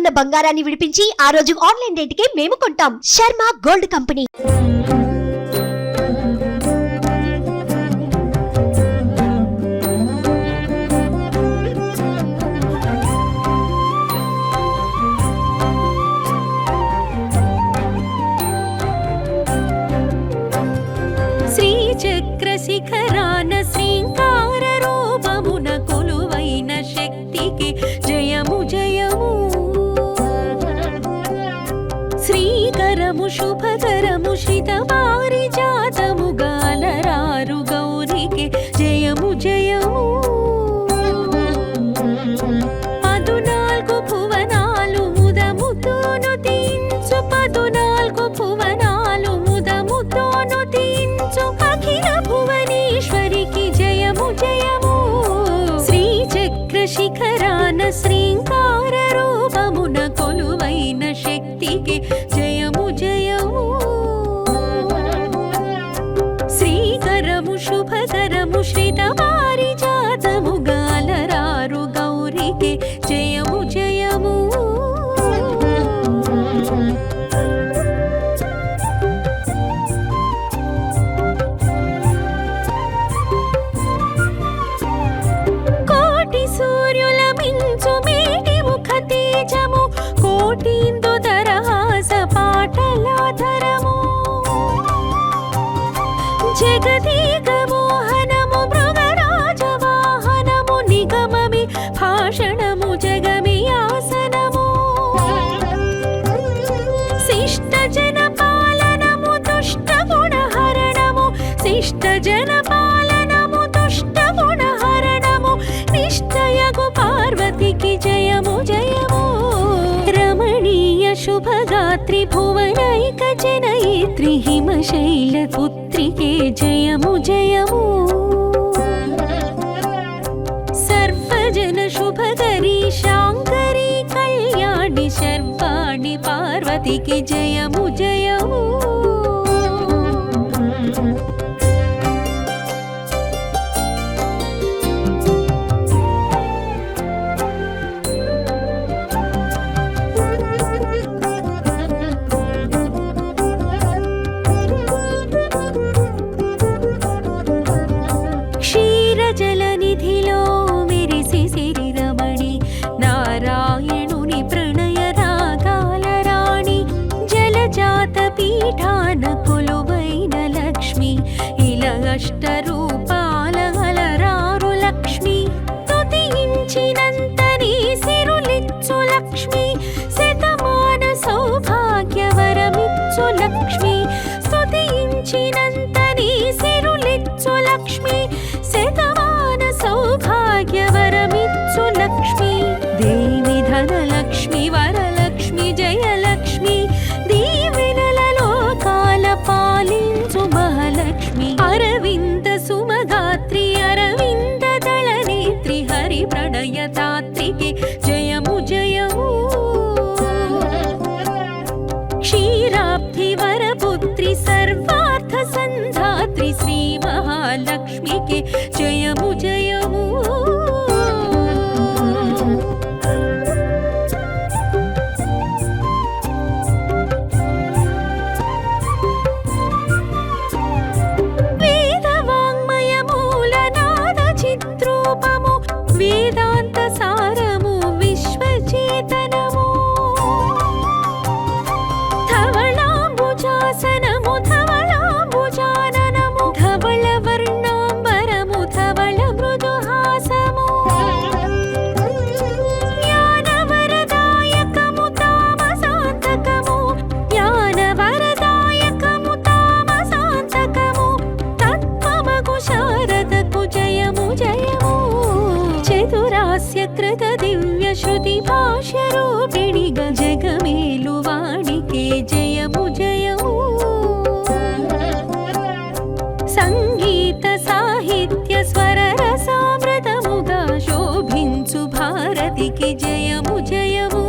ఉన్న బంగారాన్ని విడిపించి ఆ రోజు ఆన్లైన్ రేటుకే మేము కొంటాం. Sharma gold company. శిఖరాన శ్రీంకార రూపమున కొలువైన శక్తికి జయము జయము. శ్రీకరము శుభకరము శ్రిత పారిజాతము గాలరారు గౌరికి జయము జయము. 14 భువనాలు ముదముతోను తీంచు 14 భువనాలు ముదముతోను తీంచు అఖిల భువనేశ్వరికి జయము జయము. శ్రీచక్ర శిఖరాన శ్రీంకార రూపమున కొలువైన శక్తికి జయము జయము. శ్రీకరము శుభకరము శ్రిత పారిజాతము గాలరారు గౌరికి జయము జయము. కోటి సూర్యుల మించు మేటి ముఖ తేజము కోటిందు దరహాస పాటలాధరము. జగదీక మోహనము మృగరాజ వాహనము నిగమమి భాషణము జగమి ఆసనము. శిష్ట జన పాలనము దుష్ట గుణహరణము శిష్ట జన పాలనము దుష్ట గుణహరణము. నిష్టయగు పార్వతికి జయము జయము. రమణీయ శుభగాత్రి భువనైక జనయిత్రి హిమశైల పుత్రికే జయము జయము. సర్వజన శుభకరీ శాంకరీ కళ్యాణి శర్వాణి పార్వతికి జయము జయము. క్షీరజలనిధిలో మెరిసి సిరి రమణి నారాయణుని ప్రణయ రాగాల రాణి. జలజాత పీఠాన కొలువైన లక్ష్మి ఇల అష్ట రూపాల అలరారు లక్ష్మి. స్తుతించినంతనే సిరులిచ్చు లక్ష్మి శతమాన సౌభాగ్యవరమిచ్చు లక్ష్మి. స్తుతించినంతనే సిరులిచ్చు లక్ష్మి శతమాన సౌభాగ్యవరమిచ్చు లక్ష్మి. దేవి ధనలక్ష్మి వరలక్ష్మి జయలక్ష్మి దీవెనల లోకాల పాలించు మహాలక్ష్మి. అరవింద సుమగాత్రి అరవింద దళనేత్రి హరి ప్రణయదాత్రికి జయము జయము. క్షీరాబ్ధి వరపుత్రి సర్వార్థ సంధాత్రి శ్రీ మహాలక్ష్మికి జయము జయము. వేద వాంగ్మయ మూల నాద చిత్రూపము వేదాంత సారము విశ్వచేతనము. ధవళాంబుజాసనము ధవళాంబుజాననము ధవళ వర్ణాంబరము ధవళ మృదుహాసము. జ్ఞానవరదాయకము తామసాంతకము జ్ఞానవరదాయకము తామసాంతకము. తత్వమగు శారదకు జయము జయము. చతురాస్య కృత దివ్య శృతి భాష్య రూపిణిగ జగమేలు వాణికే జయము జయము. సంగీత సాహిత్య స్వర రసామృతముగా శోభించు భారతికి జయము జయము.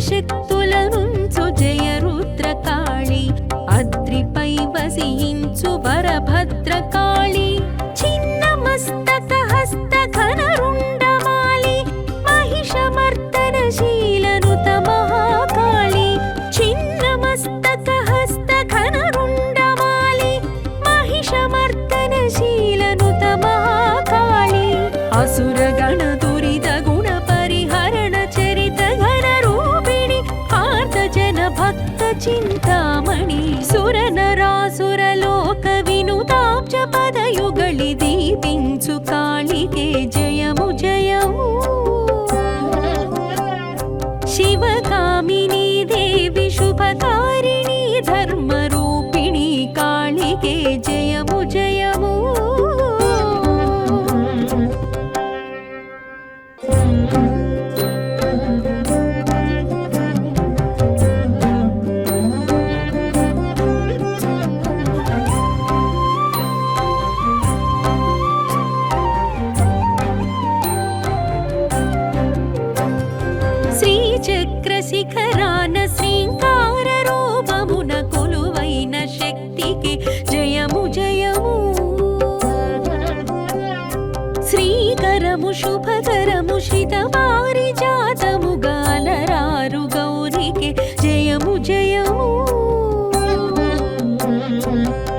శక్తులనుంచు జయ రుద్రకాళి అద్రిపై వసించు వరభద్రకాళి చిన్న మస్తక హస్త ఘనరుండమాలి మహిషమర్దనశీలనుత మహాకాళి చిన్న మస్తక హస్త ఘనరుండమాలి మహిషమర్దనశీలనుత మహాకాళి అసురగణ దురిత గుణ పరిహరణ చరిత ఘన రూపిణి ఆర్త జన భక్త చింతామణి సుర నరాసుర లోక వినుతాబ్జ పదయుగళి దీపించు కాళికే జయము జయము శివకామిని దేవి శుభకారిణి ధర్మరూపిణి కాళికే జయము జయము శిఖరాన శ్రీంకార రూపమున కొలువైన శక్తికి జయము జయము శ్రీకరము శుభకరము శితవారి జాతము గాలరారు గౌరికి జయము జయము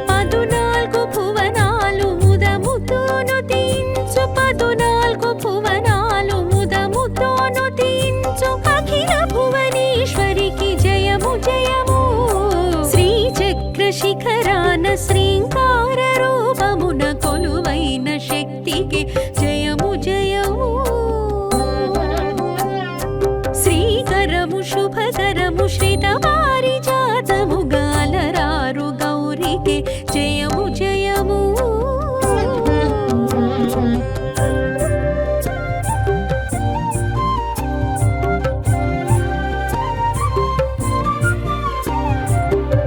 14 భువనాలు ముదముతోను తీంచు 14 భువనాలు ముదముతోను తీంచు అఖిల భువనేశ్వరికి జయము జయము శ్రీచక్ర శిఖరాన శ్రీంకార రూపమున కొలువైన శక్తికి జయము జయము శ్రీకరము శుభకరము శ్రితవారి జాతము గాలరారు గౌరికి జయము జయము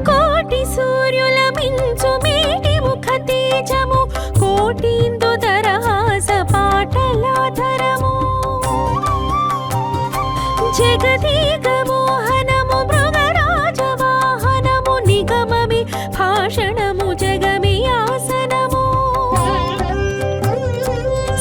కోటి సూర్యుల మించు మేటి ముఖ తేజము కోటిందు దరహాస పాటలాధరము జగదీక మోహనము మృగరాజ వాహనము నిగమమి భాషణము జగమి ఆసనము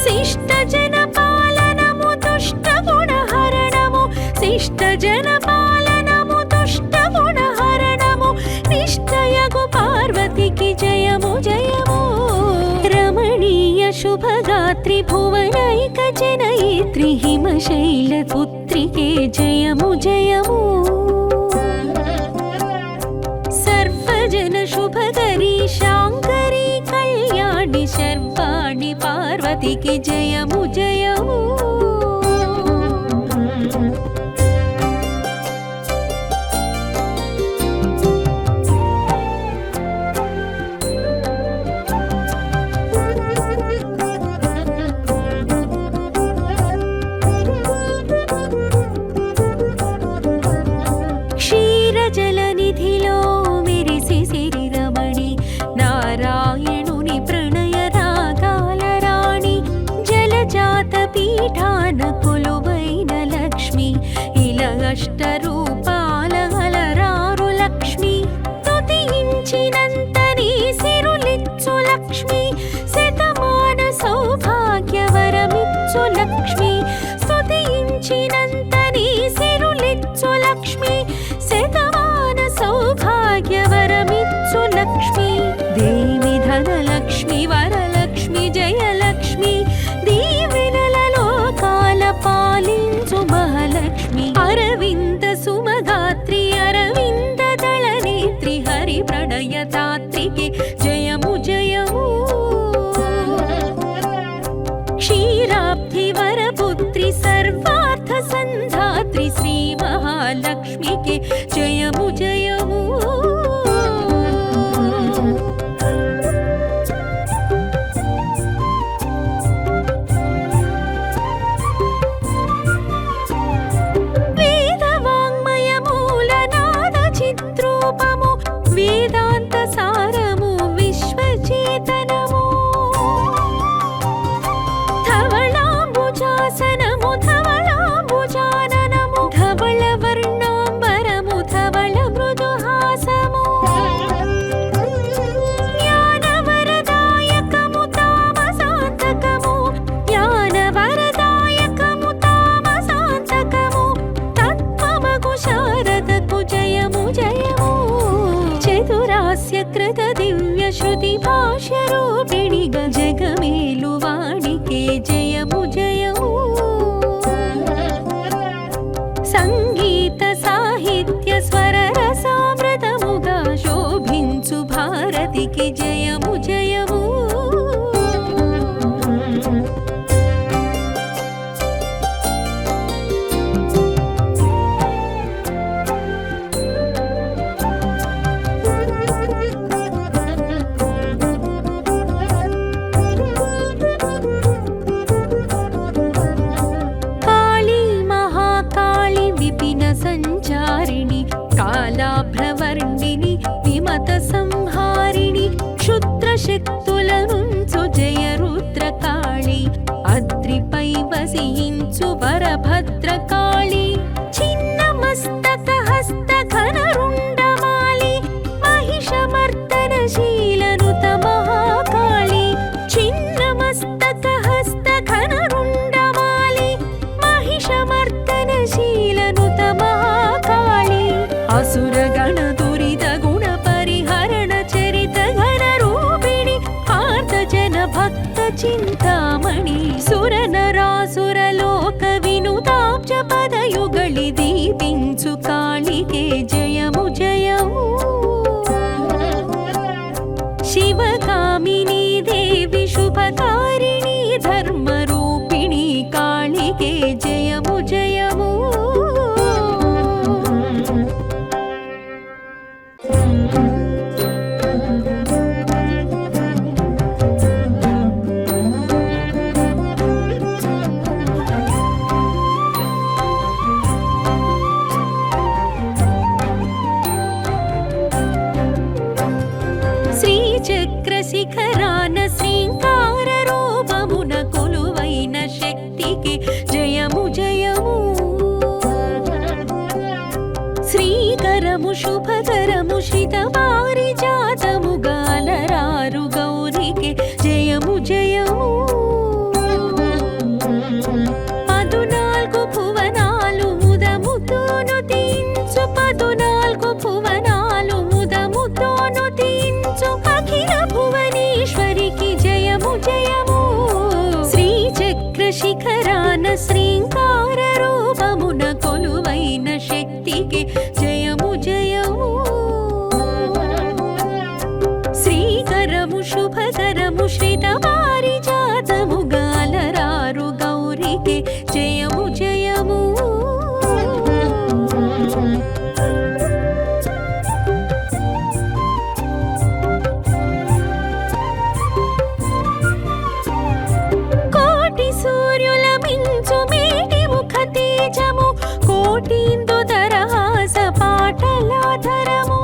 శిష్ట జన పాలనము దుష్ట గుణహరణము శిష్ట జన పాలనము దుష్ట గుణహరణము నిష్ఠయగు పార్వతికి జయము జయము రమణీయ శుభగాత్రి భువనైక జనయిత్రి హిమశైల పుత్రికే జయము జయము సర్వజన శుభకరి శాంకరి కళ్యాణి శర్వాణి పార్వతికి జయము జయము క్షీరజలనిధిలో మెరిసి సిరి రమణి నారాయణుని ప్రణయ రాగాల రాణి జలజాత పీఠాన కొలువైన లక్ష్మి ఇలా అష్టరూపాల అలరారు లక్ష్మి స్తుతించినంత నీ సిరులిచ్చు లక్ష్మి శతమాన సౌభాగ్యవరమిచ్చు లక్ష్మి స్తుతించినంత నీ సిరులిచ్చు లక్ష్మి శతమాన సౌభాగ్యవరమిచ్చు లక్ష్మి దేవి ధనలక్ష్మి వరలక్ష్మి జయలక్ష్మి దీవెనల లోకాల పాలించు మహాలక్ష్మి అరవింద సుమగాత్రి అరవింద దళనేత్రి హరి ప్రణయదాత్రికి జయము జయము క్షీరాబ్ధి వరపుత్రి సర్వార్థ సంధాత్రి శ్రీ మహాలక్ష్మికి జయము జయము వేదవాంగ్మయ మూల నాద చిత్రూపము వేదాంత సారము విశ్వచేతనము ధవళాంబుజాసనము ధవళాంబుజాననము ధవళ వర్ణా శృతి భాష్య రూపిణిగా జగమేలు వాడికే జయము జయము. సంగీత సాహిత్య స్వర రసామృతముగా శోభించు భారతికి జయము జయము. సంచారిణి కాలాభ్రవర్ణిని విమత సంహారిణి క్షుద్రశక్తుల నుంచు జయ రుద్రకాళి అద్రిపై వసించు వరభద్రకాళి చిన్న మస్తక హస్త ఘనరుండమాలి మహిషమర్దనశీలనుత మహాకాళి చిన్న మస్తక హస్త ఘనరుండమాలి మహిషమర్దనశీలనుత మహాకాళి అసురగణ దురిత గుణ పరిహరణ చరిత ఘన రూపిణి ఆర్త జన భక్త చింతామణి సురనరాసుర లోక వినుతాబ్జ పదయుగళి దీపించు కాళికే జయము జయము. శివకామిని దేవి శుభకారిణి ధర్మరూపిణి కాళికే జయము జయము. శిఖరాన శ్రీంకార రూపమున కొలువైన శక్తికి జయము జయము. శ్రీకరము శుభకరము శ్రిత పారిజాతము గాలరారు గౌరికి జయము జయము. 14 భువనాలు ముదముతోను తీంచు 14 భువనాలు ముదముతోను తీంచు అఖిల భువనేశ్వరికి జయము జయము. శ్రీచక్ర శిఖరాన శ్రీంకార రూపమున కొలువైన శక్తికి జయము జయము. శ్రీకరము శుభకరము శ్రిత పారిజాతము గాలరారు గౌరికి జయము జయము. కోటి సూర్యుల మించు మేటి ముఖ తేజము కోటిందు దరహాస పాటలాధరము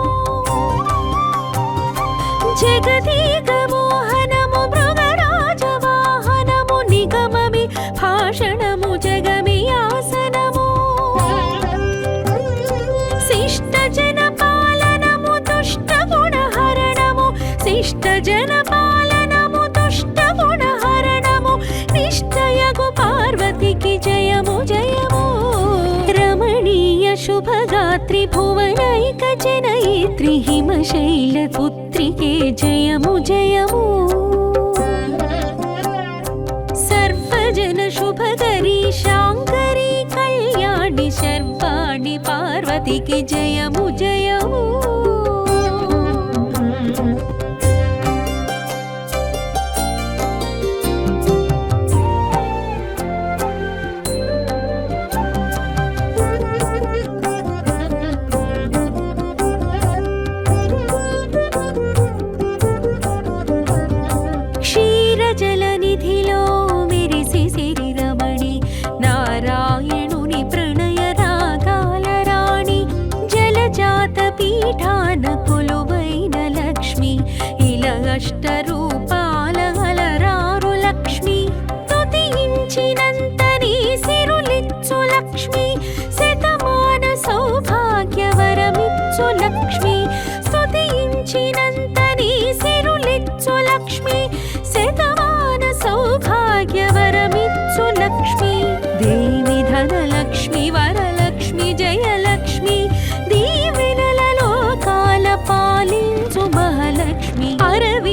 జగదీక మోహనము మృగరాజ వాహనము నిగమమి భాషణము జగమి ఆసనము శిష్ట జన పాలనము దుష్ట గుణహరణము శిష్ట జన పాలనము దుష్ట గుణహరణము నిష్ఠయగు పార్వతికి జయము జయము. రమణీయ శుభగాత్రి భువనైక జనయిత్రి హిమశైల పుత్రికే జయము జయము. సర్వజన శుభకరి శాంకరి కళ్యాణి శర్వాణి పార్వతికి జయము జయము. క్షీరజలనిధిలో మెరిసి సిరి రమణి నారాయణుని ప్రణయ రాగాల రాణి జలజాత పీఠాన కొలువైన లక్ష్మి ఇలా అష్టరూపాల అలరారు లక్ష్మి స్తుతించినంత నీ సిరులిచ్చు లక్ష్మి శతమాన సౌభాగ్యవరమిచ్చు లక్ష్మి స్తుతించినంత నీ సిరులిచ్చు లక్ష్మి శతమాన సౌభాగ్యవరమిచ్చు లక్ష్మి. దేవి ధనలక్ష్మి వరలక్ష్మి జయలక్ష్మి దీవెనల లోకాల పాలించు మహాలక్ష్మి అరవి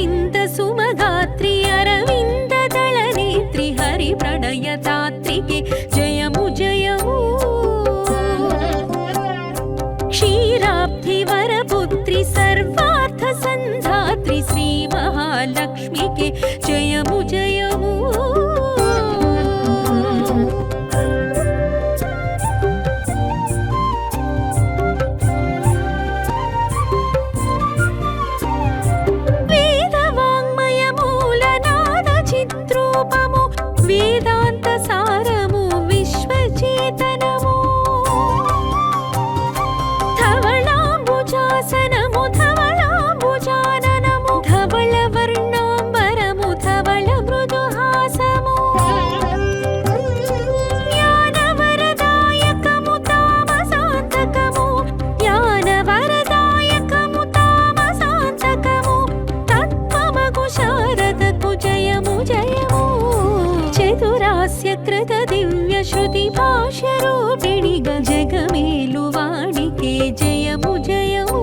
జయము జయము.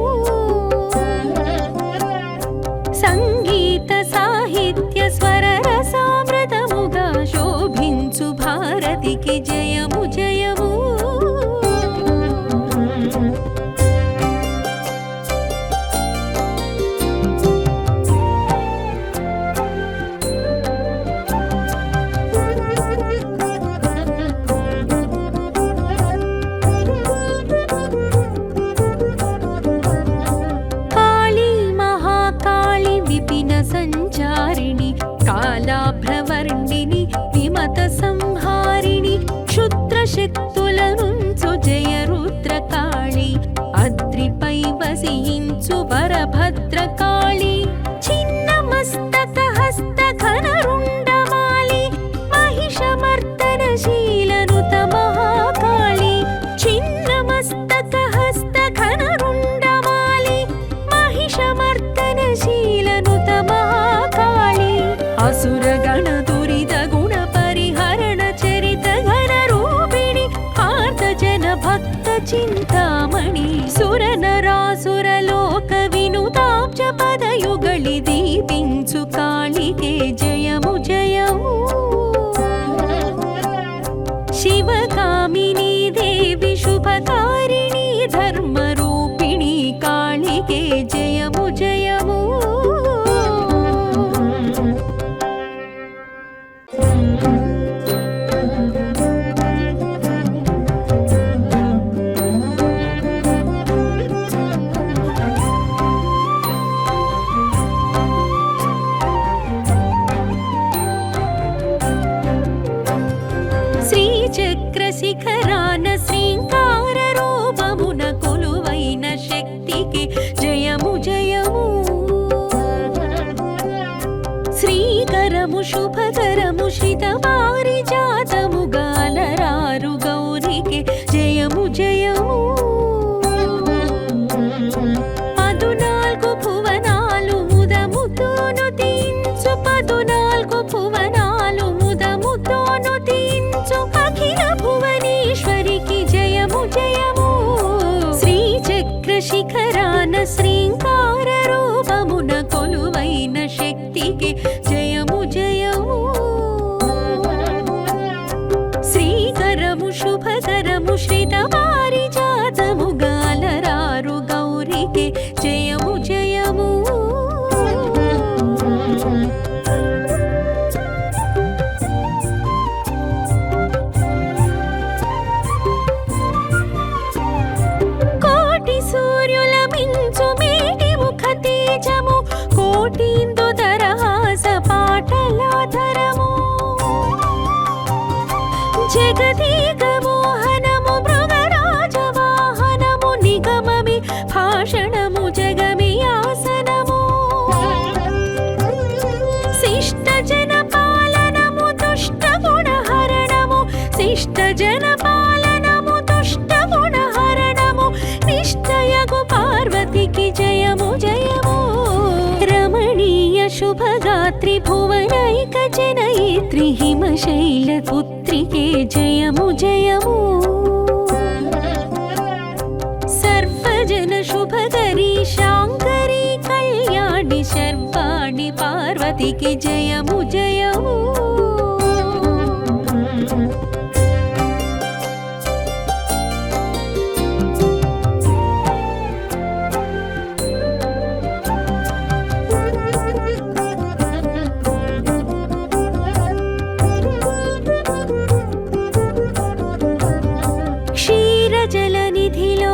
సంగీత సాహిత్య స్వర రసామృతముగా శోభించు భారతికి జయము జయము. సంచారిణి కాలాభ్రవర్ణిని విమత సంహారిణి క్షుద్రశక్తుల నుంచు జయ రుద్రకాళి అద్రిపై వసించు వరభద్రకాళి చిన్న మస్తక హస్త ఘనరుండమాలి మహిషమర్దనశీలనుత మహాకాళి చిన్న మస్తక హస్త ఘనరుండమాలి మహిషమర్దనశీలనుత మహాకాళి అసురగణ దురిత గుణ పరిహరణ చరిత ఘన రూపిణి ఆర్త జన భక్త చింతామణి సురనరాసుర లోక వినుతాబ్జ పదయుగళి దీపించు కాళికే జయము జయము. శివకామిని దేవి శుభకారిణి ధర్మరూపిణి కాళికే జయము జయము. శిఖరాన శ్రీంకార రూపమున కొలువైన శక్తికి జయము జయము. శ్రీకరము శుభకరము శ్రిత పారిజాతము గాలరారు గౌరికి జయము జయము. 14 భువనాలు ముదముతోను తీంచు 14 భువనాలు ముదముతోను తీంచు అఖిల భువనేశ్వరికి జయము జయము. శ్రీచక్ర శిఖరాన శ్రీంకార రూపమున కొలువైన శక్తికి జయము జయము. శ్రీకరము శుభకరము శ్రిత పారిజాతము గాలరారు గౌరికి జయము జయము. కోటి సూర్యుల మించు మేటి ముఖ తేజము కోటిందు దరహాస పాటలాధరము జగదీక మోహనము మృగరాజ వాహనము నిగమమి భాషణము జగమి ఆసనము శిష్ట జన పాలనము దుష్ట గుణహరణము శిష్ట జన పాలనము దుష్ట గుణహరణము నిష్టయగు పార్వతికి జయము జయము. రమణీయ శుభగాత్రి భువనైక జనయిత్రి హిమశైల పుత్రికే జయము జయము. సర్వజన శుభకరీ శాంకరీ కళ్యాణి శర్వాణి పార్వతికి జయము జయము. క్షీరజలనిధిలో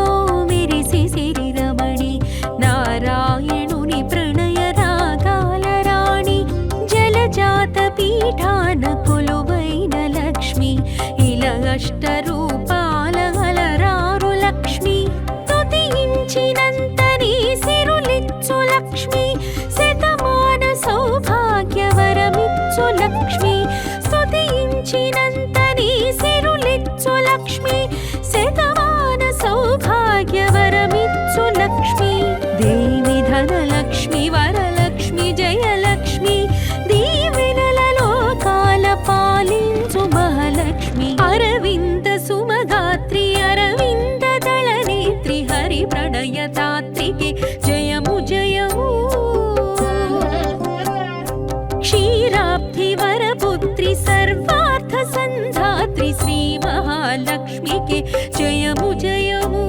మెరిసి సిరి రమణి నారాయణుని ప్రణయ రాగాల రాణి జలజాత పీఠాన కొలువైన లక్ష్మి ఇల అష్ట రూపాల అలరారు లక్ష్మి స్తుతించినంతని సిరులిచ్చు లక్ష్మి శతమాన సౌభాగ్యవరమిచ్చు లక్ష్మి స్తుతించినంతని సిరులిచ్చు లక్ష్మి శతమాన సౌభాగ్యవరమిచ్చు లక్ష్మి. దేవి ధనలక్ష్మి వరలక్ష్మి జయలక్ష్మి దీవెనలలో కాల పాలించు మహాలక్ష్మి అరవింద సుమగాత్రి అరవింద దళనేత్రి హరి ప్రణయదాత్రికే జయము జయము క్షీరాబ్ధి వరపుత్రి సర్వార్థ సంధాత్రి శ్రీ మహాలక్ష్మికే జయము జయము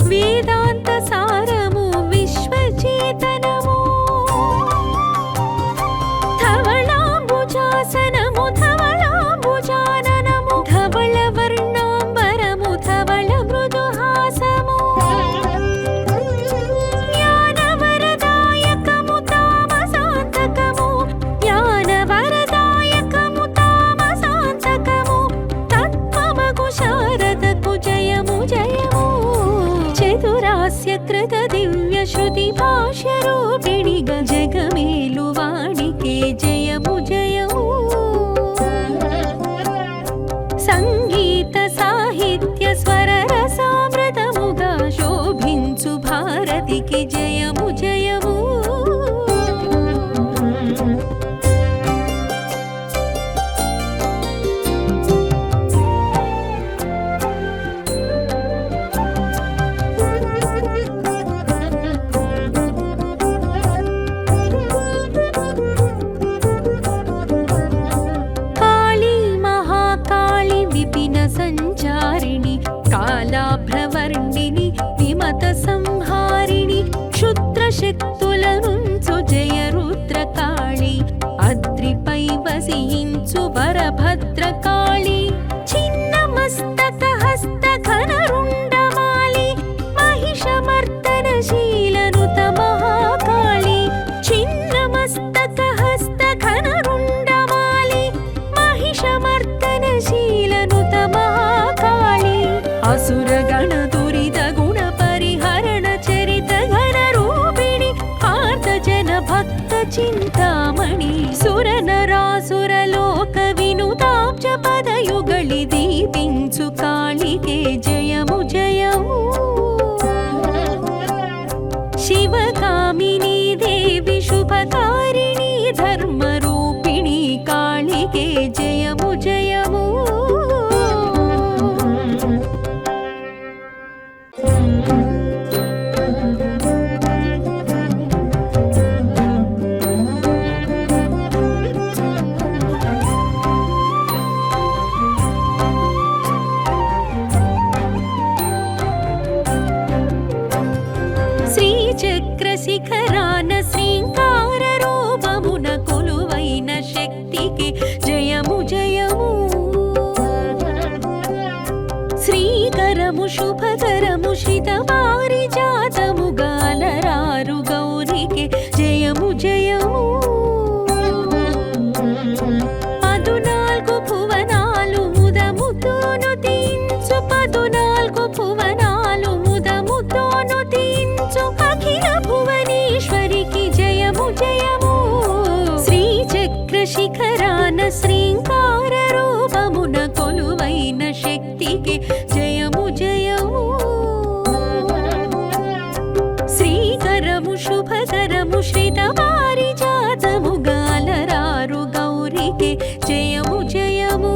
వేదాంత సారము విశ్వచేతనము ధవళాంబుజాసనము ధవళాంబుజాననము ధవళ వర్ణాంబరము ధవళ మృదుహాసము జ్ఞానవరదాయకము తామసాంతకము జ్ఞానవరదాయకము తామసాంతకము తత్వమగు శారదకు జయము జయము చతురాస్యకృత దివ్య శృతి భాష్య రూపిణి జగమేలు వాణికే జయము జయము సంగీత సాహిత్య స్వర రసామృతముగా శోభించు భారతికి జయము జయము సంచారిణి కాలాభ్రవర్ణిని విమత సంహారిణి క్షుద్రశక్తులనుంచు జయ రుద్రకాళి అద్రిపై వసించు వరభద్రకాళి చిన్న మస్తక హస్త ఘనరుండమాలి మహిషమర్దనశీలనుత మహాకాళి చిన్న మస్తక హస్త ఘనరుండమాలి మహిషమర్దనశీలనుత మహాకాళి అసురగణ దురిత గుణ పరిహరణ చరిత ఘన రూపిణి ఆర్త జన భక్త చింతామణి సుర నరాసుర లోక వినుతాబ్జ పదయుగళి దీపించు కాళికే జయము జయము శివకామిని దేవి శుభకారిణి ధర్మరూపిణి కాళికే జయము జయము శ్రీచక్రశిఖరాన శ్రీంకార రూపమున కొలువైన శక్తికి జయము జయము శ్రీకరము శుభకరము శితపారిజాతము గాలరారు గౌరికి జయము జయము 14 భువనాలు ముదముతోను తీంచు 14 భువనాలు ముదముతోను తీంచు అఖిల భువనేశ్వరికి జయము జయము శ్రీచక్ర శిఖరాన శ్రీంకార రూపమున కొలువైన శక్తికి జయము జయము శ్రీకరము శుభకరము శ్రితపారిజాతము గాలరారు గౌరికి జయము జయము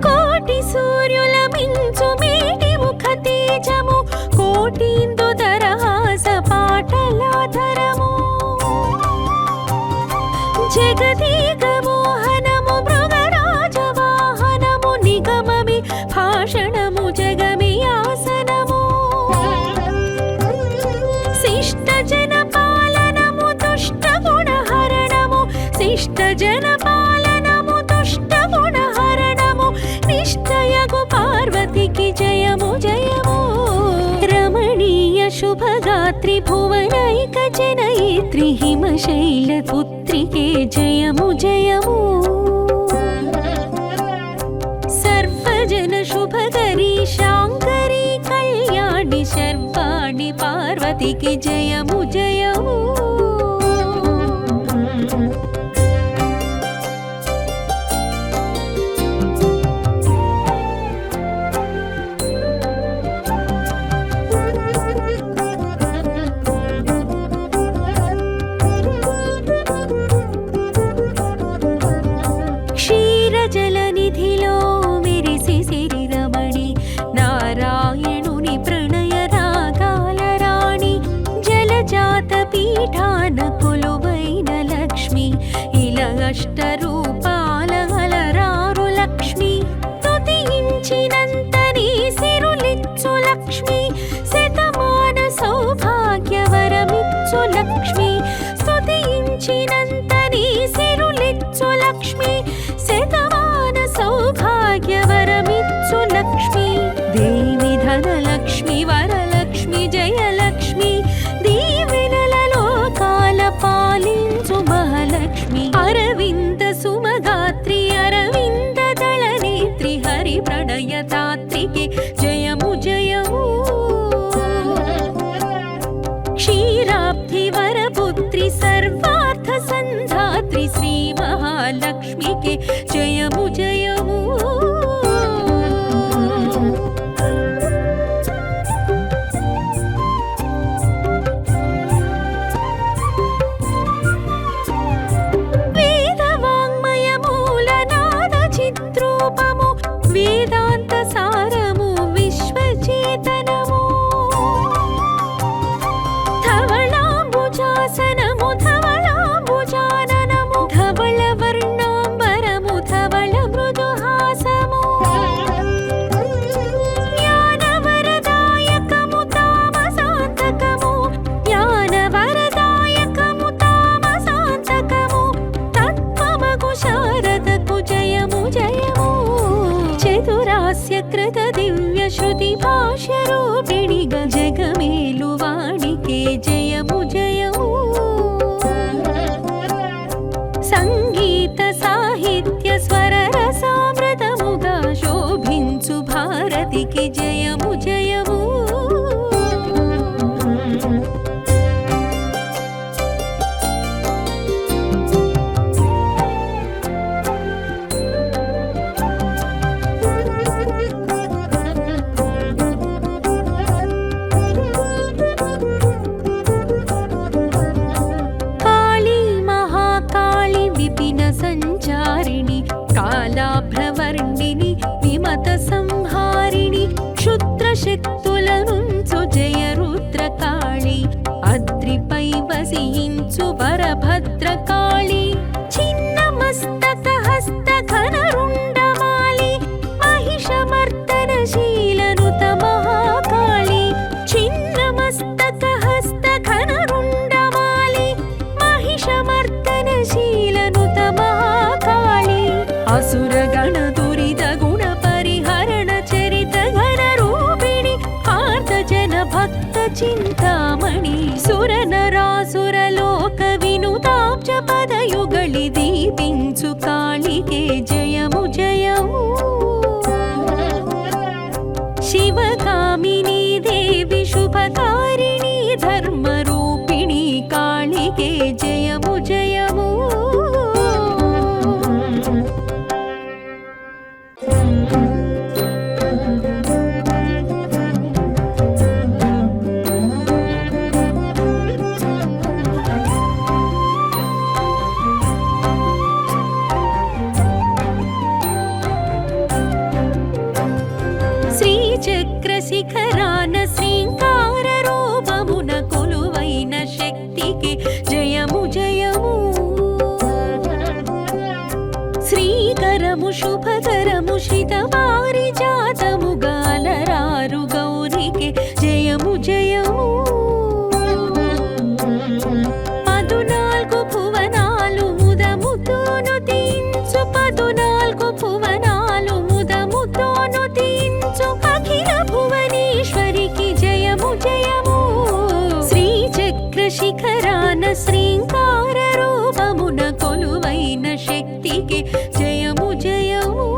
కోటి సూర్యుల మించు మేటి ముఖ తేజము కోటిందు దరహాస పాటలాధరము జగదీక మోహనము మృగరాజ వాహనము నిగమమి భాషణము జగమి ఆసనము శిష్ట జన పాలనము దుష్ట గుణహరణము శిష్ట జన పాలనము దుష్ట గుణహరణము నిష్ఠయగు పార్వతికి జయము జయము రమణీయ శుభగాత్రి భువనైక జనయిత్రి హిమశైల పుత్రికే జయము జయము సర్వజన శుభకరి శాంకరి కళ్యాణి శర్వాణి పార్వతికి జయము జయము క్షీరజలనిధిలో మెరిసి సిరిరమణి నారాయణుని ప్రణయ రాగాల రాణి జలజాత పీఠాన కొలువైన లక్ష్మి ఇలా అష్టరూపాల అలరారు లక్ష్మి స్తుతించినంత నీ సిరులిచ్చు లక్ష్మి శతమాన సౌభాగ్యవరమిచ్చు లక్ష్మి స్తుతించినంత నీ సిరులిచ్చు లక్ష్మి శతమాన సౌభాగ్యవరమిచ్చు లక్ష్మి దేవి ధనలక్ష్మి వరలక్ష్మి జయలక్ష్మి దీవెనల లోకాల పాలించు మహాలక్ష్మి అరవింద సుమగాత్రి అరవింద దళనేత్రి హరి ప్రణయదాత్రికి జయము జయము క్షీరాబ్ధి వరపుత్రి సర్వార్థ సంధాత్రి శ్రీ మహాలక్ష్మికి జయము జయము వేదవాంగ్మయమూల నాద చిత్రూపము వేదాంత సారము విశ్వచేతనము ధవళాంబుజాసనము ధవళాంబుజాననము ధవళ వర్ణాంబరము ధవళ మృదుహాసము జ్ఞానవరదాయకము తామసాంతకము జ్ఞానవరదాయకము తామసాంతకము తత్వమగు శారదకు జయము జయము చతురాస్య కృత దివ్య శృతి భాష్య రూపిణిగ జగమేలు వాణికే జయము జయము సంగీత సాహిత్య స్వర రసామృతముగా శోభించు భారతికి జయము జయము కాళీ మహాకాళి విపిన సంచారిణి కాలాభ్రవర్ణిని విమత సంహారిణి క్షుద్ర శక్తులనుంచు జయ రుద్రకాళి అద్రిపై వసించు వరభద్రకాళి చిన్న మస్తక హస్త ఘనరుండమాలి మహిషమర్దనశీలనుత మహాకాళి చిన్న మస్తక హస్త ఘనరుండమాలి మహిషమర్దనశీలనుత మహాకాళి అసురగణ దురిత గుణ పరిహరణ చరిత ఘన రూపిణి ఆర్త జన భక్త చింతామణి సుర నరాసుర లోక వినుతాబ్జ పదయుగళి దీపించు కాళికే జయము జయము శివకామిని దేవి శుభకారిణి ధర్మరూపిణి కాళికే జయము జయము శ్రీచక్ర శిఖరాన శ్రీంకార రూపమున కొలువైన శక్తికి జయము జయము శ్రీకరము శుభకరము శితపారిజాతము గాలరారు గౌరికి జయము జయము 14 భువనాలు ముదముతోను తీంచు 14 భువనాలు ముదముతోను తీంచు అఖిల భువనేశ్వరికి జయము జయము శ్రీచక్ర శిఖరాన శ్రీంకార రూపమున కొలువైన శక్తికి జయము జయము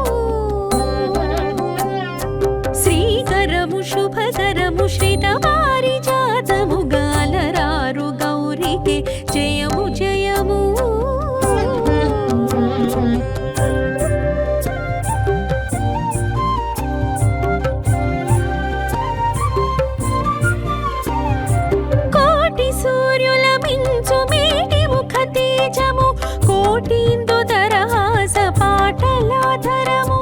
కోటీందు దరహాస పాటలాధరము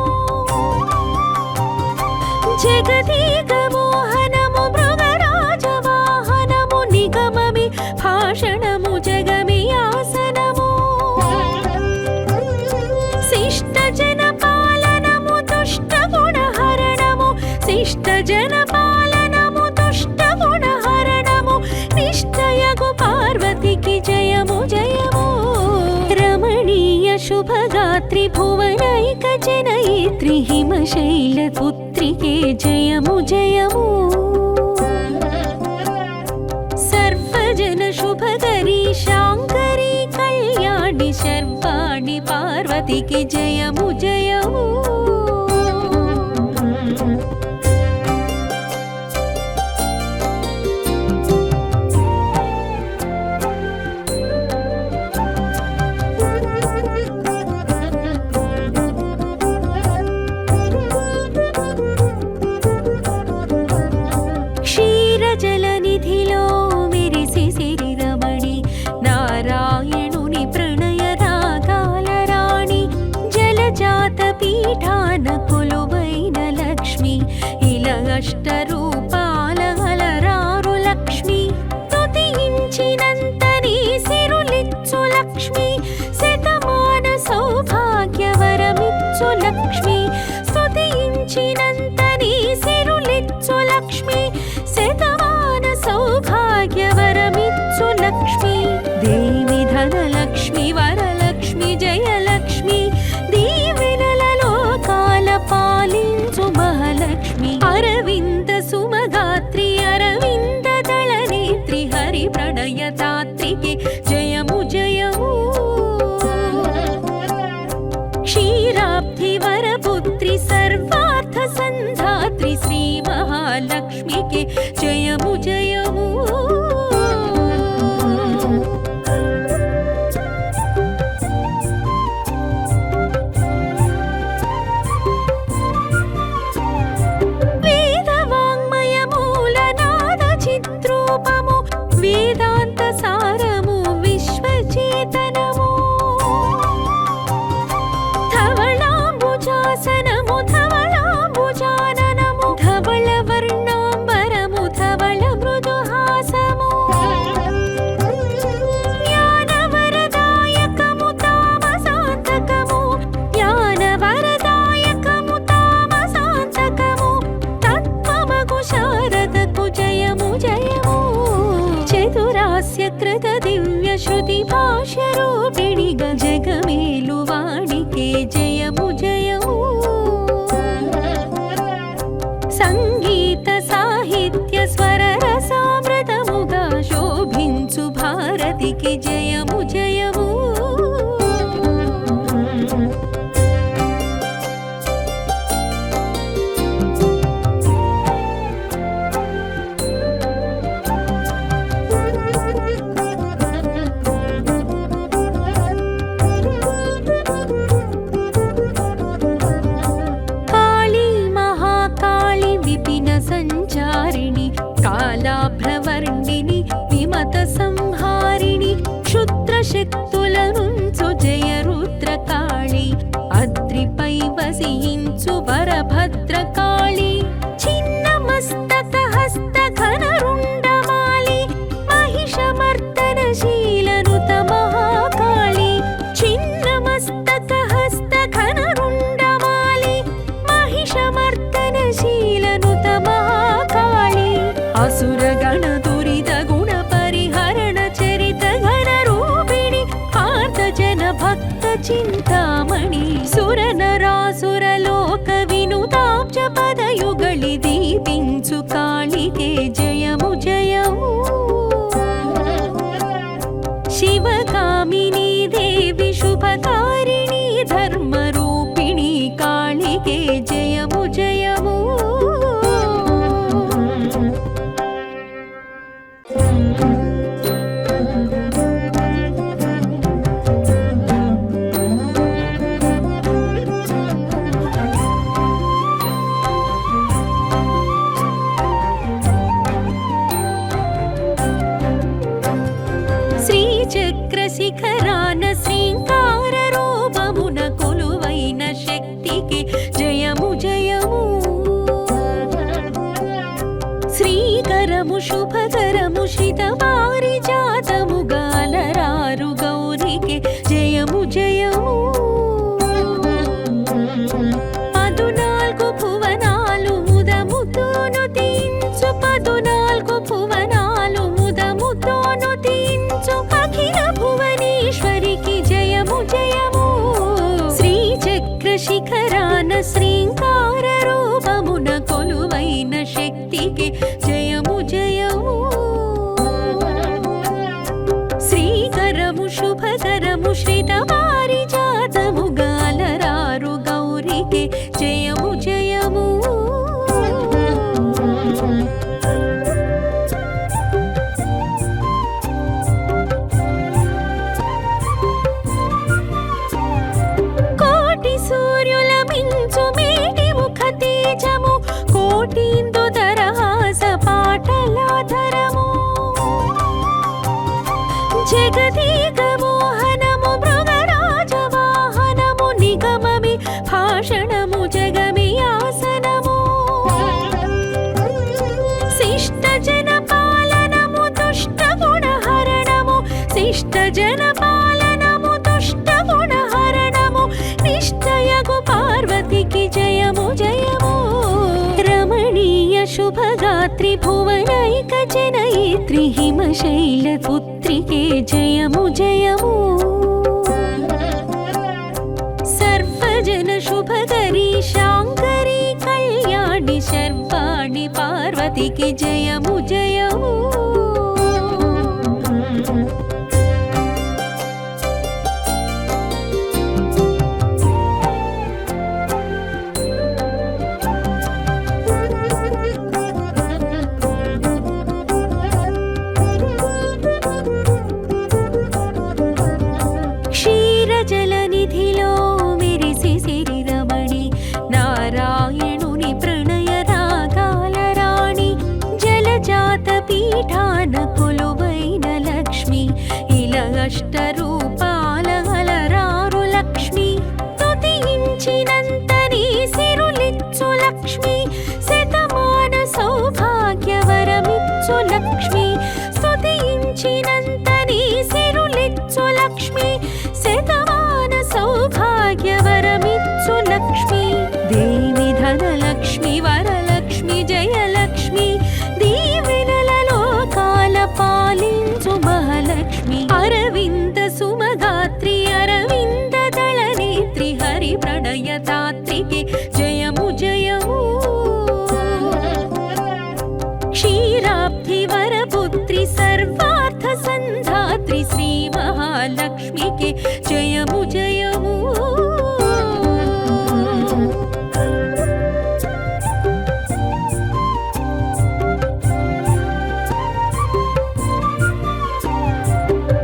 జగదీక మోహనము మృగరాజ వాహనము నిగమమి భాషణము జగమియాసనము శిష్ట జన పాలనము దుష్ట గుణహరణము శిష్ట జన పాలనము దుష్ట గుణహరణము నిశ్చయగు పార్వతికి జయము జయము రమణీయ శుభగాత్రి భువనైక జనయిత్రి హిమశైల పుత్రికే జయము జయము సర్వజన శుభకరీ శాంకరీ కళ్యాణి శర్వాణి పార్వతికి జయము జయము క్షీరజలనిధిలో మెరిసి సిరి రమణి నారాయణుని ప్రణయ రాగాల రాణి జలజాత పీఠాన కొలువైన లక్ష్మి ఇలా అష్టరూపాల అలరారు లక్ష్మి స్తుతించినంత నీ సిరులిచ్చు లక్ష్మి శతమాన సౌభాగ్యవరమిచ్చు లక్ష్మి స్తుతించినంత నీ సిరులిచ్చు లక్ష్మి శతమాన సౌభాగ్యవరమిచ్చు లక్ష్మి దేవి ధనలక్ష్మి వరలక్ష్మి జయలక్ష్మి దీవెనల లోకాల పాలించు మహాలక్ష్మి అరవింద సుమగాత్రి అరవింద దళనేత్రి హరి ప్రణయదాత్రికి జయము జయము క్షీరాబ్ధి వరపుత్రి సర్వార్థ సంధాత్రి శ్రీ మహాలక్ష్మికి జయము జయము వేదవాంగ్మయ మూలనాద చిత్రూపము వేదాంత సారము విశ్వచేతనము ధవళాంబుజాసనము ధవళాంబుజాననము ధవళ వర్ణాంబరము ధవళ మృదుహాసము జ్ఞానవరదాయకము తామసాంతకము జ్ఞానవరదాయకము తామసాంతకము తత్వమగు శారదకు జయము జయము చతురాస్య కృత దివ్య శృతి భాష్య రూపిణిగ జగమేలు వాణికే జయము జయము సంగీత సాహిత్య స్వర రసామృతముగా శోభించు భారతికి జయము జయము కాళీ మహాకాళి విపిన సంచారిణి కాలాభ్రవర్ణిని విమత సంహారిణి క్షుద్ర శక్తులనుంచు జయ రుద్రకాళి అద్రిపై వసించు వరభద్రకాళి చిన్న మస్తక హస్త ఘనరుండమాలి మహిషమర్దనశీలనుత మహాకాళి చిన్న మస్తక హస్త ఘనరుండమాలి మహిషమర్దనశీలనుత మహాకాళి అసురగణ దురిత గుణ పరిహరణ చరిత ఘన రూపిణి పార్థ జన భక్త చింతామణి సురనరాసుర లోక వినుతాబ్జ పదయుగళి దీపించు కాళికే జయము జయము శివకామిని దేవి శుభకారిణి ధర్మరూపిణి కాళికే జయము జయము శుభకరము శ్రిత పారిజాతము గాలరారు గౌరికి జయము జయము 14 భువనాలు ముదముతోను తీయించు 14 భువనాలు ముదముతోను తీయించు అఖిల భువనేశ్వరికి జయము జయము శ్రీచక్ర శిఖరాన శ్రీంకార రూపమున కొలువైన శక్తికి జయము జయము శ్రీకరము శుభకరము శ్రిత పారిజాతము గాలరారు గౌరికి జయము జయము కోటి సూర్యుల మించు మేటి ముఖ తేజము కోటిందు దరహాస పాటలాధరము జగదీక మోహనము మృగరాజ వాహనము నిగమమి భాషణము జగమి ఆసనము శిష్ట జన పాలనము దుష్ట గుణహరణము శిష్ట జన పాలనము దుష్ట గుణహరణము నిశ్చయగు పార్వతికి జయము జయము రమణీయ శుభగాత్రి భువనైక జనయిత్రి హిమశైల పుత్రికే జయము జయము సర్వజన శుభకరి శాంకరి కళ్యాణి శర్వాణి పార్వతికి జయము జయము క్షీరజలనిధిలో మెరిసి సిరి రమణి నారాయణుని ప్రణయ రాగాల రాణి జలజాత పీఠాన కొలువైన లక్ష్మి ఇలా అష్టరూపాల అలరారు లక్ష్మి స్తుతించినంత నీ సిరులిచ్చు లక్ష్మి శతమాన సౌభాగ్యవరమిచ్చు లక్ష్మి స్తుతించినంత నీ సిరులిచ్చు లక్ష్మి శతమాన సౌభాగ్యవరమిచ్చు లక్ష్మి దేవి ధనలక్ష్మి వరలక్ష్మి జయలక్ష్మి దీవెనల లోకాల పాలించు మహాలక్ష్మి అరవింద సుమగాత్రి అరవింద దళనేత్రి హరి ప్రణయదాత్రికి జయము జయము క్షీరాబ్ధి వరపుత్రి సర్వార్థ సంధాత్రి శ్రీ మహాలక్ష్మికి జయము జయము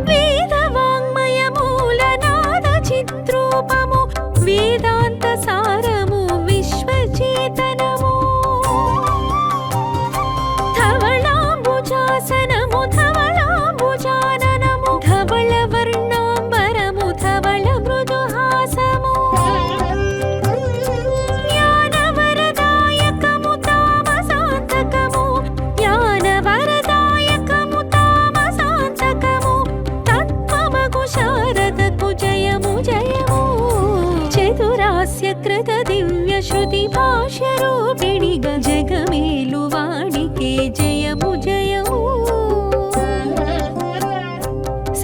వేద వాంగ్మయ మూల నాద చిత్రూపము వేదాంత సారము విశ్వచేతనము ధవళాంబుజాసనము ధవళాంబుజాననము ధవళ వర్ణాంబరము ధవళ మృదుహాసము జ్ఞానవరదాయకము తామసాంతకము జ్ఞానవరదాయకము తామసాంతకము తత్వమగు శారదకు జయము జయము చతురాస్య కృత దివ్య శృతి భాష్య రూపిణిగా జగమేలు వాణికే జయము జయము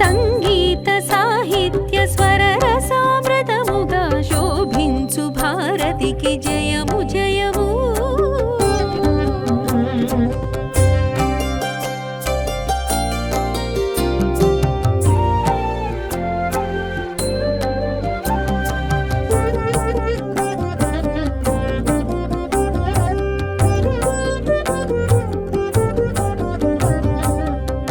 సంగీత సాహిత్య స్వర రసామృతముగా శోభించు భారతికి జయము జయము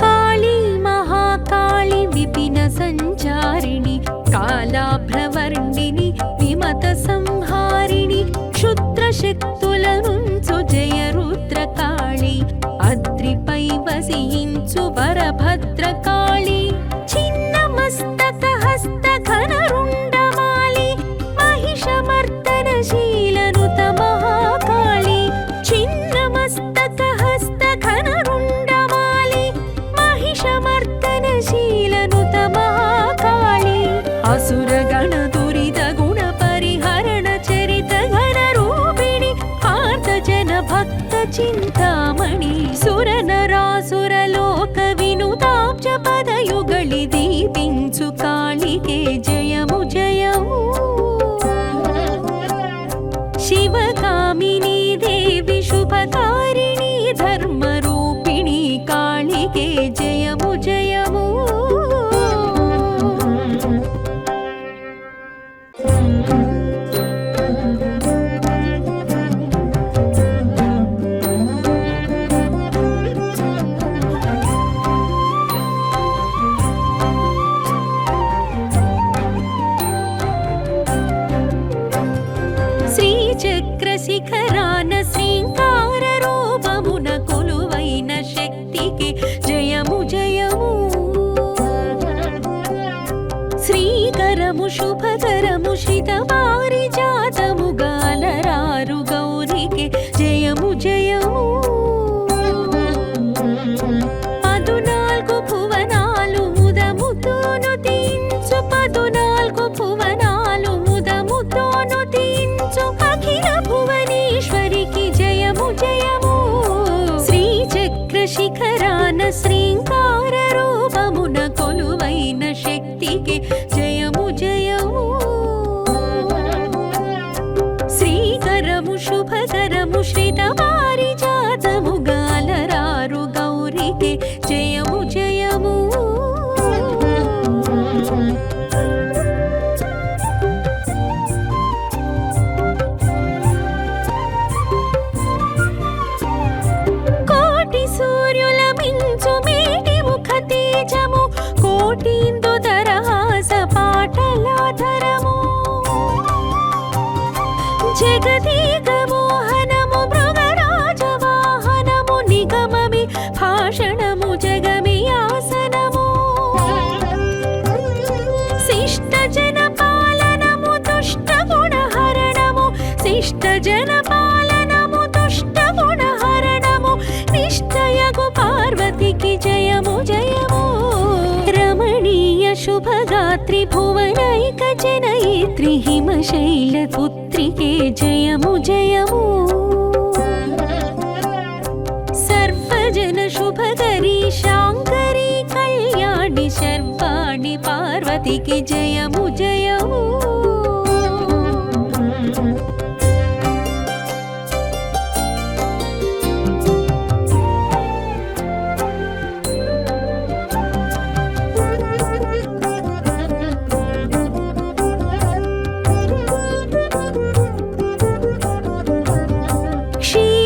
కాళీ మహాకాళి విపిన సంచారిణి కాలాభ్రవర్ణిని విమత సంహారిణి క్షుద్ర శక్తుల నుంచు జయ రుద్రకాళి అద్రిపై వసించు వరభద్రకాళి చిన్న మస్తక హస్త ఘన రుండమాలి మహిషమర్దనశీలనుత మహాకాళి చిన్న మస్తక హస్త ఘన రుండ असुरगण दुरित गुण परिहरण चरित घन रूपिणि आर्त जन भक्त चिंतामणि सुरनरासुर लोक विनुताब्ज पदयुगळि दीपिंचु कालिके जयमु जयमु शिवकामिनी देवी शुभकारिणी धर्मरूपिणी कालिके जयमु जयमु శిఖరాన శ్రీంకార రూపమున కొలువైన శక్తికి జయము జయము శ్రీకరము శుభకరము శితపారిజాతము గాలరారు గౌరికి జయము జయము 14 భువనాలు ముదముతోను తీంచు 14 భువనాలు ముదముతోను తీంచు అఖిల భువనేశ్వరికి జయము జయము శ్రీచక్ర శిఖరాన శ్రీంకార రూపమున కొలువైన శక్తికి జయము జయము శ్రీకరము శుభకరము శ్రితపారిజాతము గాలరారు గౌరికి జయము జయము కోటి సూర్యుల మించు మేటి ముఖ తేజము కోటిందు దరహాస పాటలాధరము జగదీక మోహనము మృగరాజ వాహనము నిగమమి భాషణము జగమి ఆసనము శిష్ట జన పాలనము దుష్ట గుణహరణము శిష్ట జన పాలనము దుష్ట గుణహరణము నిశ్చయగు పార్వతికి జయము జయము రమణీయ శుభగాత్రి భువనైక జనయిత్రి హిమశైల పుత్రికే జయము జయము సర్వజన శుభకరీ శాంకరీ కళ్యాణి శర్వాణి పార్వతికి జయము జయము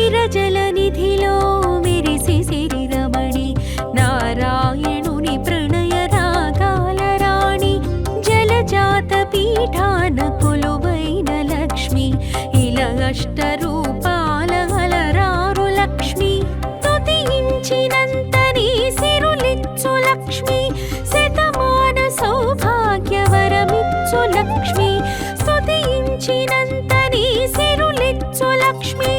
క్షీరజలనిధిలో మెరిసి సిరి రమణి నారాయణుని ప్రణయ రాగాల రాణి జలజాత పీఠాన కొలువైన లక్ష్మి ఇలా అష్టరూపాల అలరారు లక్ష్మి స్తుతించినంత నీ సిరులిచ్చు లక్ష్మి శతమాన సౌభాగ్యవరమిచ్చు లక్ష్మి స్తుతించినంత నీ సిరులిచ్చు లక్ష్మి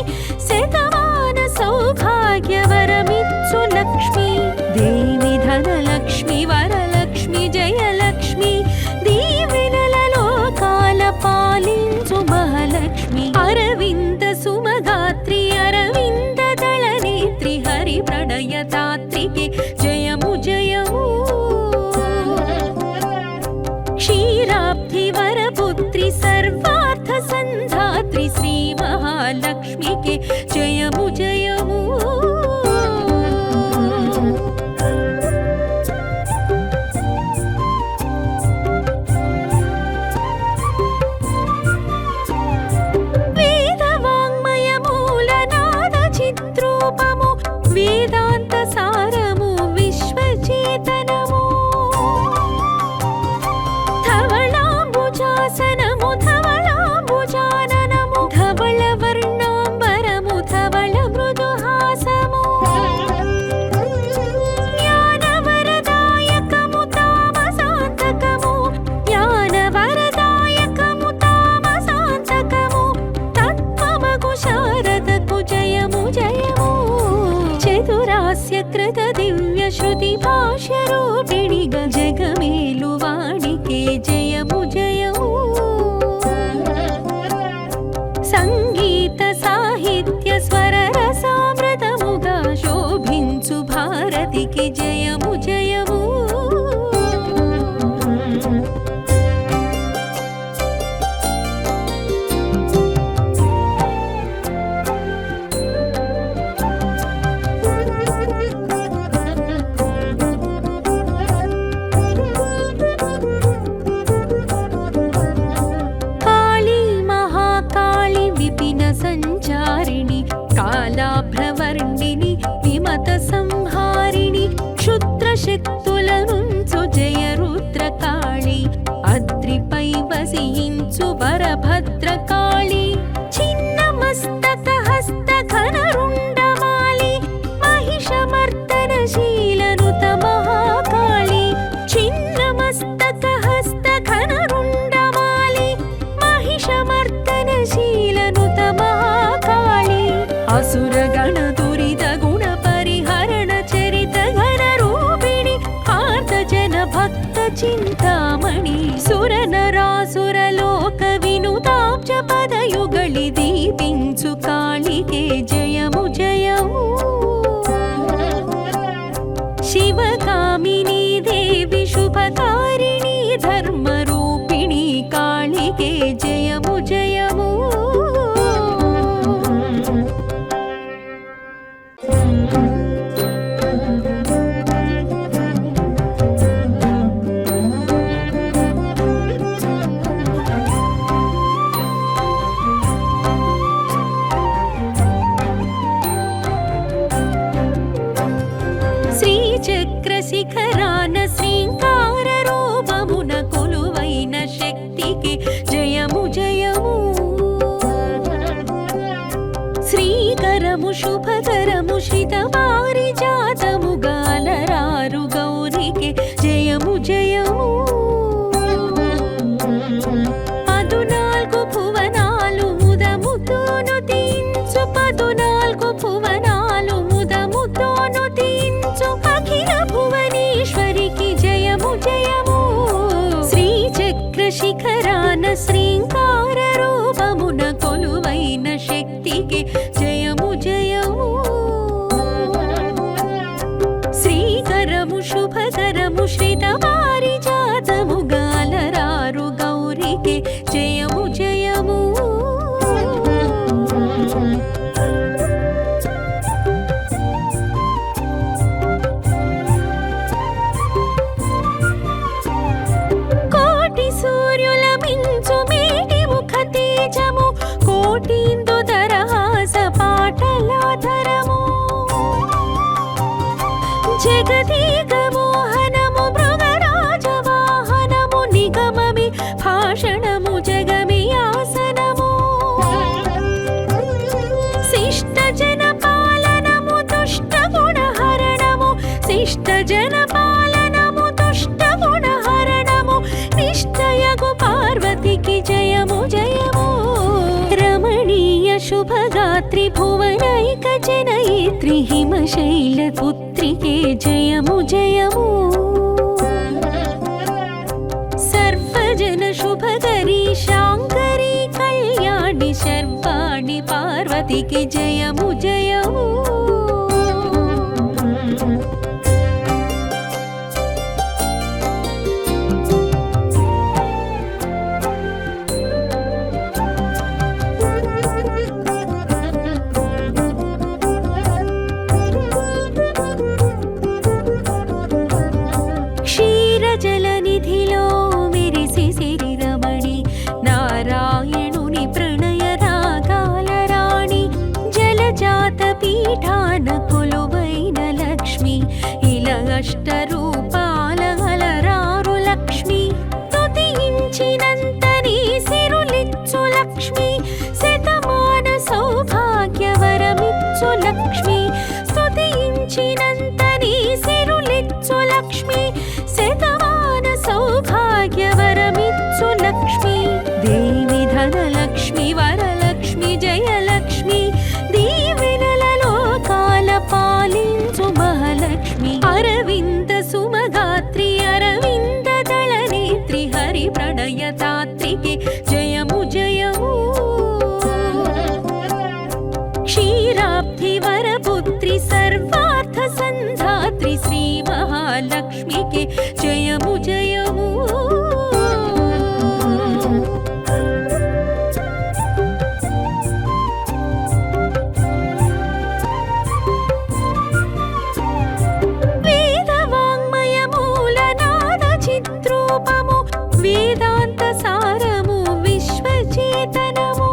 శతమాన సౌభాగ్యవరమిచ్చు లక్ష్మి దేవి ధనలక్ష్మి వరలక్ష్మి జయలక్ష్మి దీవెనలలో కాల పాలించు మహాలక్ష్మి అరవింద సుమగాత్రి అరవింద దళనేత్రి హరి ప్రణయదాత్రికి జయము జయము క్షీరాబ్ధి వరపుత్రి సర్వార్థ సంధాత్రి శ్రీ మహాలక్ష్మికి జయము జయము వేదవాంగ్మయ మూల నాద చిత్రూపము వేదాంత సారము విశ్వచేతనము ధవళాంబుజాసనము ధవళాంబుజాననము ధవళ వర్ణాంబరము ధవళ మృదుహాసము జ్ఞానవరదాయకము తామసాంతకము జ్ఞానవరదాయకము తామసాంతకము తత్వమగు శారదకు జయము జయము చతురాస్య కృత దివ్య శృతి భాష్య రూపిణిగా జగమేలు వాణికే జయము సంచారిణి కాలాభ్రవర్ణిని విమత సంహారిణి క్షుద్రశక్తులనుంచు జయ రుద్రకాళి అద్రిపై వసించు వరభద్రకాళి చిన్న మస్తక హస్త ఘనరుండమాలి మహిషమర్దనశీలనుత మహాకాళి చిన్న మస్తక హస్త ఘనరుండమాలి మహిషమర్దనశీలనుత మహాకాళి అసురగణ దురిత గుణ పరిహరణ చరిత ఘన రూపిణి ఆర్త జన భక్త చింతామణి సురనరాసురలోక వినుతాబ్జ పదయుగళి దీపించు కాళికే జయము జయము శివకామిని దేవి శుభకారిణి ధర్మరూపిణి కాళికే జయము జయము శిఖరాన శ్రీంకార రూపమున కొలువైన శక్తికి జయము జయము శ్రీకరము శుభకరము శ్రిత పారిజాతము గాలరారు గౌరికి జయము జయము 14 భువనాలు ముదముతోను తీంచు 14 భువనాలు ముదముతోను తీంచు అఖిల భువనేశ్వరికి జయము జయము శ్రీచక్ర శిఖరాన శ్రీంకార రూపమున కొలువైన శక్తికి జయము జయము శ్రీకరము శుభకరము శ్రిత పారిజాతము గాలరారు గౌరికి జయము జయము కోటి సూర్యుల మించు మేటి ముఖ తేజము కోటిందు దరహాస పాటలాధరము జగదీక మోహనము మృగరాజ వాహనము నిగమమి భాషణము జగమి ఆసనము శిష్ట జన పాలనము దుష్ట గుణహరణము శిష్ట జన పాలనము దుష్ట గుణహరణము నిష్టయగు పార్వతికి జయము జయము రమణీయ శుభగాత్రి భువనైక జనయిత్రి హిమశైల పుత్రికే జయము జయము సర్వజన శుభకరీ శాంకరీ కళ్యాణి శర్వాణి పార్వతికి జయము జయము క్షీరజలనిధిలో మెరిసి సిరి రమణి నారాయణుని ప్రణయ రాగాల రాణి జలజాత పీఠాన కొలువైన లక్ష్మి ఇల అష్ట రూపాల అలరారు లక్ష్మి స్తుతించినంతని సిరులిచ్చు లక్ష్మి శతమాన సౌభాగ్యవరమిచ్చు లక్ష్మి స్తుతించినంతని సిరులిచ్చు లక్ష్మి శతమాన సౌభాగ్యవరమిచ్చు లక్ష్మి దేవి ధనలక్ష్మి వరలక్ష్మి జయలక్ష్మి దీవెనలలో కాల పాలించు మహాలక్ష్మి అరవింద సుమగాత్రి అరవింద దళనేత్రి హరి ప్రణయదాత్రికి జయము జయము క్షీరాబ్ధి వరపుత్రి సర్వార్థ సంధాత్రి శ్రీ మహాలక్ష్మికి జయము జయము వేదవాంగ్మయ మూలనాద చిత్రూపము వేదాంత సారము విశ్వచేతనము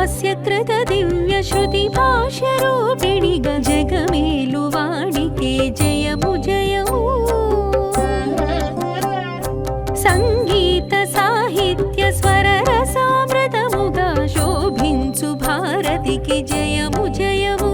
हास्यकृत दिव्यश्रुतिभाष्यरूपिणि जगमेलुवाणिके जयमु जयमु సంగీత సాహిత్య స్వర రసామృతముగా శోభించు భారతికి జయము జయము.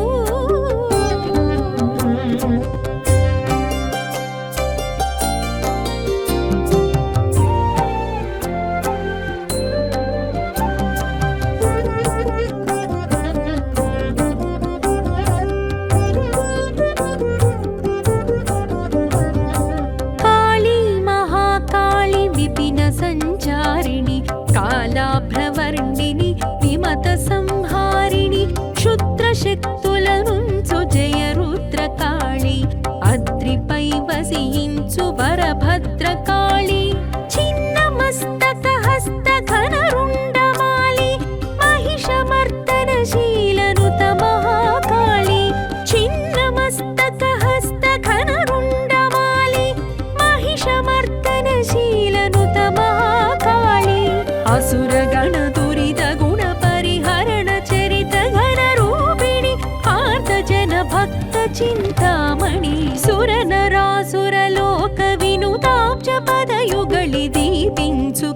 సంచారిణి కాళాభ్రవర్ణిని విమత సంహారిణి క్షుద్రశక్తులనుంచు జయ రుద్రకాళి అద్రిపై వసించు వరభద్రకాళి చిన్న మస్తక హస్త ఘనరుండమాలి మహిషమర్దనశీలనుత మహాకాళి చిన్న మస్తక హస్త ఘనరుండమాలి మహిషమర్దనశీలనుత మహాకాళి అసురగణ దురిత గుణ పరిహరణ చరిత ఘన రూపిణి ఆర్త జన భక్త చింతామణి సుర నరాసుర లోక వినుతాబ్జ పదయుగళి దీపించు